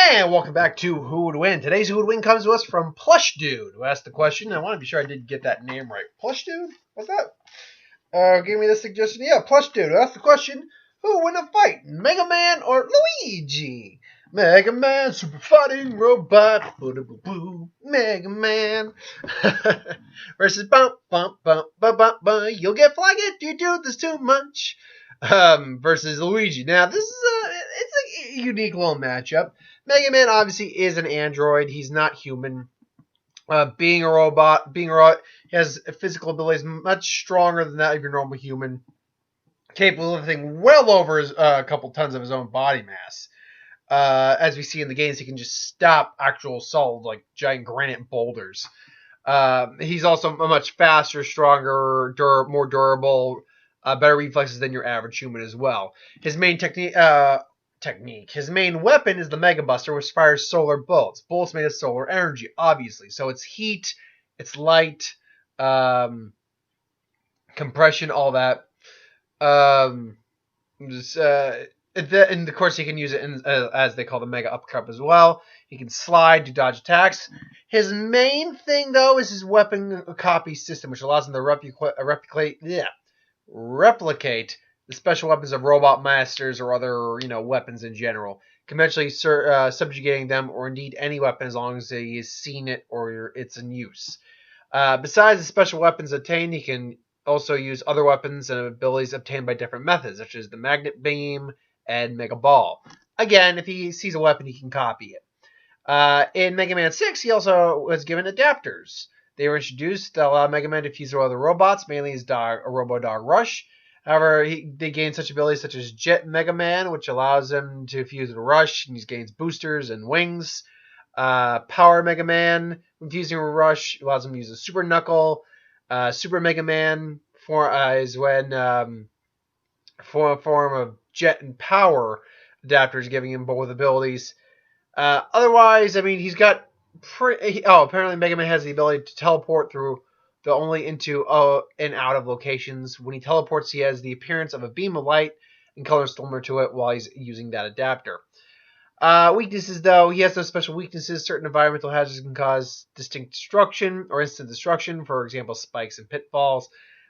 And welcome back to Who Would Win. Today's Who Would Win comes to us from Plush Dude, who asked the question. I want to be sure I did get that name right. Plush Dude? What's that? Give me the suggestion. Yeah, Plush Dude, who asked the question, who would win a fight, Mega Man or Luigi? Mega Man, super fighting robot, Mega Man. Versus bump, bump, bump, bump, bump, bump. You'll get flagged if you do this too much. Versus Luigi. Now, this is it's a unique little matchup. Mega Man obviously is an android. He's not human. Being a robot, he has physical abilities much stronger than that of your normal human. Capable of lifting well over a couple tons of his own body mass. As we see in the games, he can just stop actual solid, like giant granite boulders. He's also a much faster, stronger, more durable, better reflexes than your average human as well. His main his main weapon is the Mega Buster, which fires solar bullets. Bullets made of solar energy, obviously. So it's heat, it's light, compression, all that. And of course, he can use it as they call the Mega Uppercut as well. He can slide to dodge attacks. His main thing, though, is his weapon copy system, which allows him to replicate the special weapons of robot masters or other, weapons in general, conventionally subjugating them or indeed any weapon as long as he has seen it or it's in use. Besides the special weapons obtained, he can also use other weapons and abilities obtained by different methods, such as the Magnet Beam and Mega Ball. Again, if he sees a weapon, he can copy it. In Mega Man 6, he also was given adapters. They were introduced to allow Mega Man to fuse with other robots, mainly his dog, a Robo-Dog Rush. However, they gain such abilities such as Jet Mega Man, which allows him to fuse with Rush, and he gains boosters and wings. Power Mega Man, when fusing with Rush, allows him to use a Super Knuckle. Super Mega Man is when form of Jet and Power adapters, giving him both abilities. Otherwise, he's got apparently Mega Man has the ability to teleport through only into and out of locations. When he teleports, he has the appearance of a beam of light and color similar to it while he's using that adapter. Weaknesses, though, he has no special weaknesses. Certain environmental hazards can cause distinct destruction or instant destruction, for example, spikes and pitfalls.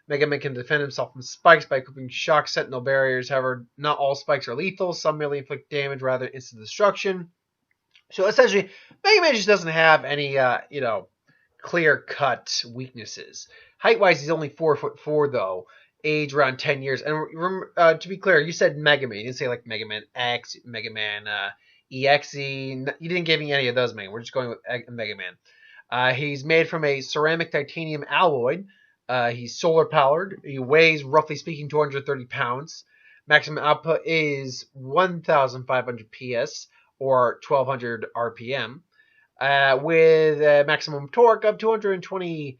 Mega Man can defend himself from spikes by equipping shock sentinel barriers. However, not all spikes are lethal. Some merely inflict damage rather than instant destruction. So essentially, Mega Man just doesn't have any, clear-cut weaknesses. Height-wise, he's only 4'4", though. Age around 10 years. And remember, to be clear, you said Mega Man. You didn't say like Mega Man X, Mega Man EXE. You didn't give me any of those, man. We're just going with Mega Man. He's made from a ceramic titanium alloy. He's solar powered. He weighs, roughly speaking, 230 pounds. Maximum output is 1,500 PS or 1,200 RPM. With a maximum torque of 220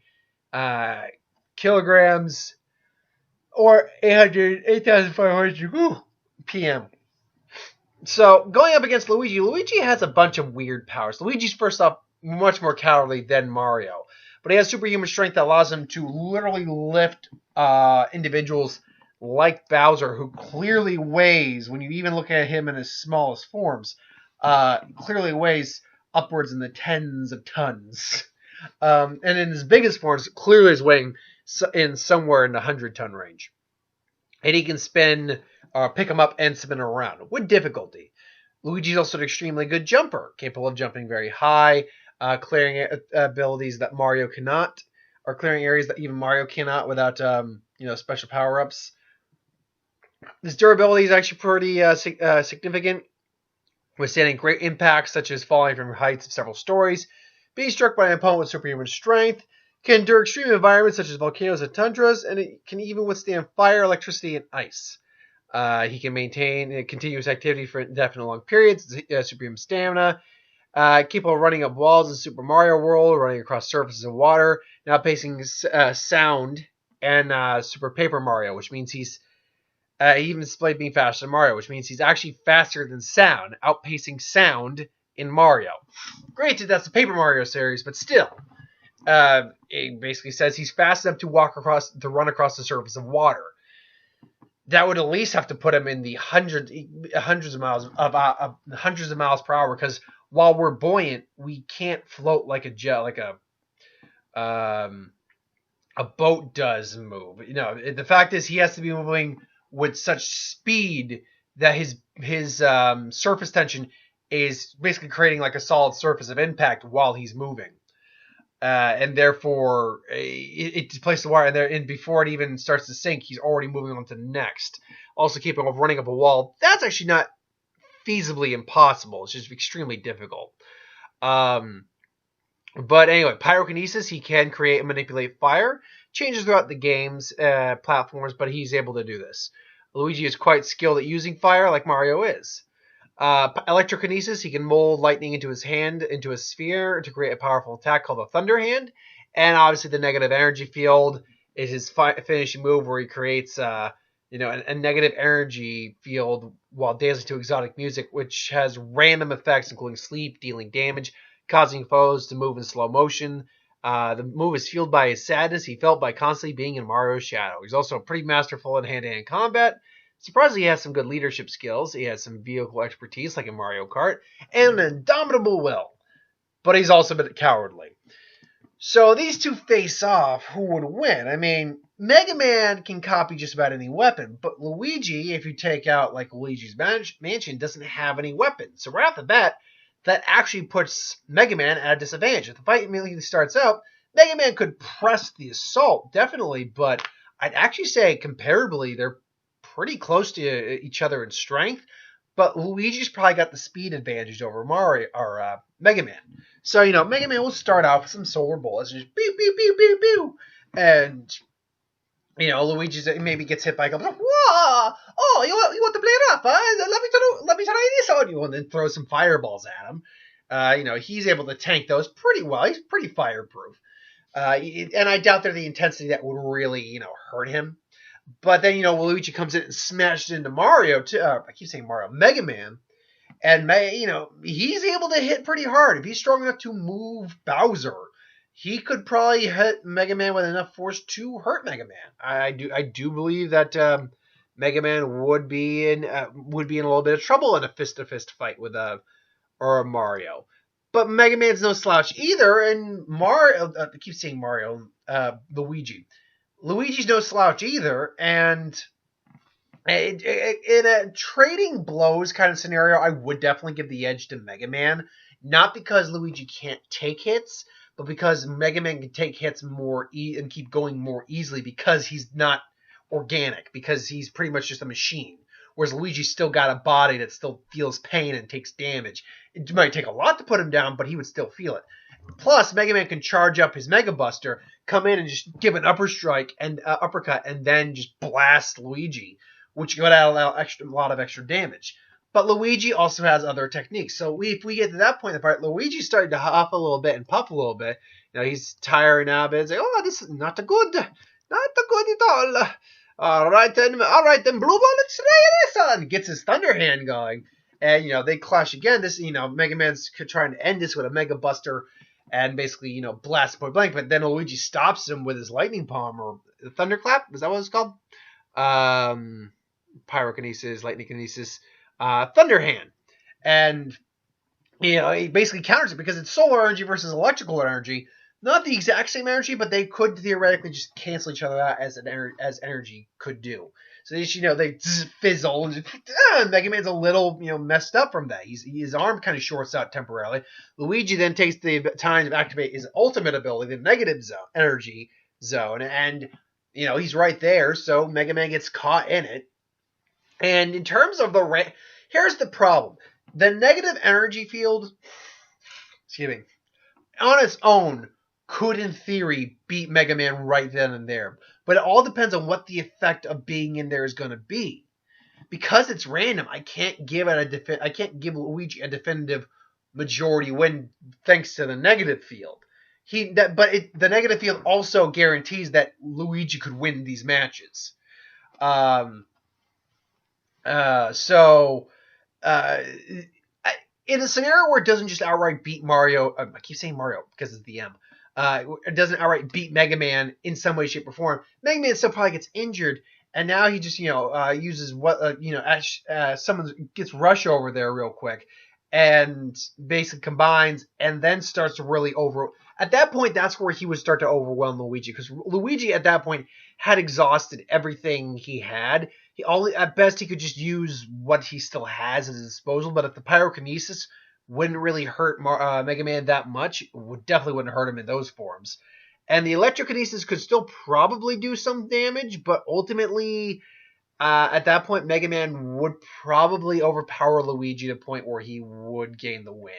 kilograms or 8,500 PM. So, going up against Luigi, Luigi has a bunch of weird powers. Luigi's, first off, much more cowardly than Mario. But he has superhuman strength that allows him to literally lift individuals like Bowser, who clearly weighs, when you even look at him in his smallest forms, clearly weighs upwards in the tens of tons. And in his biggest forms, clearly is weighing somewhere in the 100-ton range. And he can pick him up and spin around with difficulty. Luigi's also an extremely good jumper, capable of jumping very high, clearing abilities that Mario cannot, or clearing areas that even Mario cannot without special power-ups. His durability is actually pretty significant, withstanding great impacts such as falling from heights of several stories, being struck by an opponent with superhuman strength, can endure extreme environments such as volcanoes and tundras, and it can even withstand fire, electricity, and ice. He can maintain a continuous activity for indefinite long periods, superhuman stamina, capable of running up walls in Super Mario World, running across surfaces of water, now outpacing sound and Super Paper Mario, which means he even displayed being faster than Mario, which means he's actually faster than sound, outpacing sound in Mario. Granted, that's the Paper Mario series, but still. It basically says he's fast enough to run across the surface of water. that would at least have to put him in the hundreds of miles per hour, because while we're buoyant, we can't float like a jet, like a boat does move. The fact is he has to be moving with such speed that his surface tension is basically creating like a solid surface of impact while he's moving. And therefore it displaces the wire, and before it even starts to sink, he's already moving on to the next. Also, keeping off running up a wall, that's actually not feasibly impossible. It's just extremely difficult. But anyway, pyrokinesis, he can create and manipulate fire. Changes throughout the game's platforms, but he's able to do this. Luigi is quite skilled at using fire, like Mario is. Electrokinesis, he can mold lightning into his hand, into a sphere, to create a powerful attack called the Thunder Hand. And obviously the negative energy field is his finishing move, where he creates a negative energy field while dancing to exotic music, which has random effects, including sleep, dealing damage, causing foes to move in slow motion. The move is fueled by his sadness he felt by constantly being in Mario's shadow. He's also pretty masterful in hand-to-hand combat. Surprisingly, he has some good leadership skills. He has some vehicle expertise, like in Mario Kart, and an indomitable will. But he's also a bit cowardly. So these two face off. Who would win? I mean, Mega Man can copy just about any weapon, but Luigi, if you take out like Luigi's Mansion, doesn't have any weapons. So right off the bat, that actually puts Mega Man at a disadvantage. If the fight immediately starts out, Mega Man could press the assault, definitely, but I'd actually say comparably, they're pretty close to each other in strength, but Luigi's probably got the speed advantage over Mario or Mega Man. So Mega Man will start off with some solar bullets and just pew pew pew pew pew, and Luigi's maybe gets hit by a couple. Whoa! Oh, you want to play rough, huh? Let me try this on you, and then throw some fireballs at him. He's able to tank those pretty well. He's pretty fireproof, and I doubt they're the intensity that would really hurt him. But then, Luigi comes in and smashes into Mario, I keep saying Mario, Mega Man. And, he's able to hit pretty hard. If he's strong enough to move Bowser, he could probably hit Mega Man with enough force to hurt Mega Man. I do believe that Mega Man would be in a little bit of trouble in a fist-to-fist fight with a Mario. But Mega Man's no slouch either, and Mario, I keep saying Mario, Luigi. Luigi's no slouch either, and in a trading blows kind of scenario, I would definitely give the edge to Mega Man. Not because Luigi can't take hits, but because Mega Man can take hits more and keep going more easily because he's not organic, because he's pretty much just a machine. Whereas Luigi's still got a body that still feels pain and takes damage. It might take a lot to put him down, but he would still feel it. Plus, Mega Man can charge up his Mega Buster, come in and just give an uppercut, and then just blast Luigi, which would add a lot of extra damage. But Luigi also has other techniques. So if we get to that point in the fight, Luigi's starting to huff a little bit and puff a little bit. He's tiring now, but he's like, oh, this is not good at all. All right then, Blue Ball, let's try this on. Gets his Thunder Hand going, and they clash again. This, Mega Man's trying to end this with a Mega Buster, and basically, blast point blank. But then Luigi stops him with his Lightning Palm or Thunderclap. Is that what it's called? Pyrokinesis, Lightning Kinesis, Thunder Hand, and he basically counters it because it's solar energy versus electrical energy. Not the exact same energy, but they could theoretically just cancel each other out as energy could do. So they fizzle, and Mega Man's a little messed up from that. His arm kind of shorts out temporarily. Luigi then takes the time to activate his ultimate ability, the negative energy zone, and he's right there. So Mega Man gets caught in it. And in terms of here's the problem: the negative energy field, on its own, could, in theory, beat Mega Man right then and there. But it all depends on what the effect of being in there is going to be. Because it's random, I can't give Luigi a definitive majority win thanks to the negative field. The negative field also guarantees that Luigi could win these matches. In a scenario where it doesn't just outright beat Mario, I keep saying Mario because it's the M. It doesn't outright beat Mega Man in some way, shape, or form. Mega Man still probably gets injured, and now he just uses someone gets Rush over there real quick, and basically combines and then starts to really over. At that point, that's where he would start to overwhelm Luigi, because Luigi at that point had exhausted everything he had. He only, at best, he could just use what he still has at his disposal. But if the pyrokinesis wouldn't really hurt Mega Man that much, it definitely wouldn't hurt him in those forms. And the electrokinesis could still probably do some damage, but ultimately, at that point, Mega Man would probably overpower Luigi to the point where he would gain the win.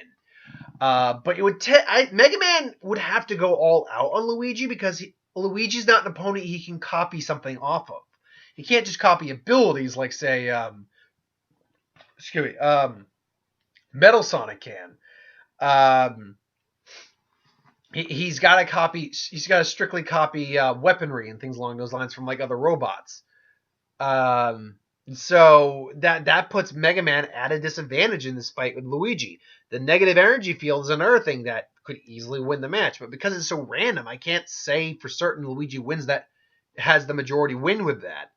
But it would Mega Man would have to go all out on Luigi, because Luigi's not an opponent he can copy something off of. He can't just copy abilities like, say, Metal Sonic can. He's got to copy. He's got to strictly copy weaponry and things along those lines from like other robots. So that puts Mega Man at a disadvantage in this fight with Luigi. The negative energy field is another thing that could easily win the match, but because it's so random, I can't say for certain Luigi wins that, has the majority win with that.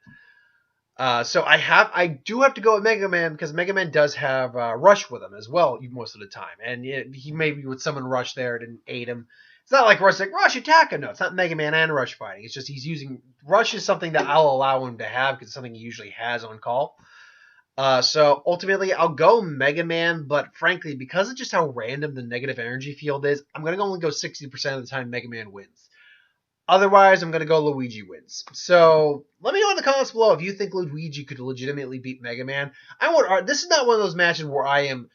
So I do have to go with Mega Man, because Mega Man does have Rush with him as well most of the time, and he maybe would summon Rush there to aid him. It's not like Rush like Rush attack. No, it's not Mega Man and Rush fighting. It's just he's using Rush is something that I'll allow him to have, because it's something he usually has on call. So ultimately, I'll go Mega Man, but frankly, because of just how random the negative energy field is, I'm going to only go 60% of the time Mega Man wins. Otherwise, I'm going to go Luigi wins. So let me know in the comments below if you think Luigi could legitimately beat Mega Man. This is not one of those matches where I am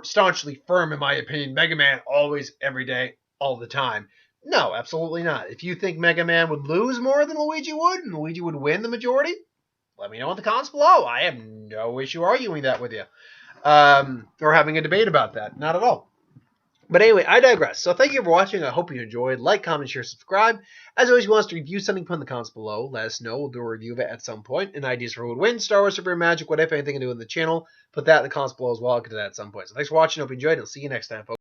staunchly firm in my opinion. Mega Man always, every day, all the time. No, absolutely not. If you think Mega Man would lose more than Luigi would, and Luigi would win the majority, let me know in the comments below. I have no issue arguing that with you. Or having a debate about that. Not at all. But anyway, I digress. So thank you for watching. I hope you enjoyed. Like, comment, share, subscribe. As always, if you want us to review something, put in the comments below. Let us know. We'll do a review of it at some point. And ideas for who would win, Star Wars, Super Magic, whatever, anything to do in the channel. Put that in the comments below as well. I'll get to that at some point. So thanks for watching. Hope you enjoyed. I'll see you next time, folks.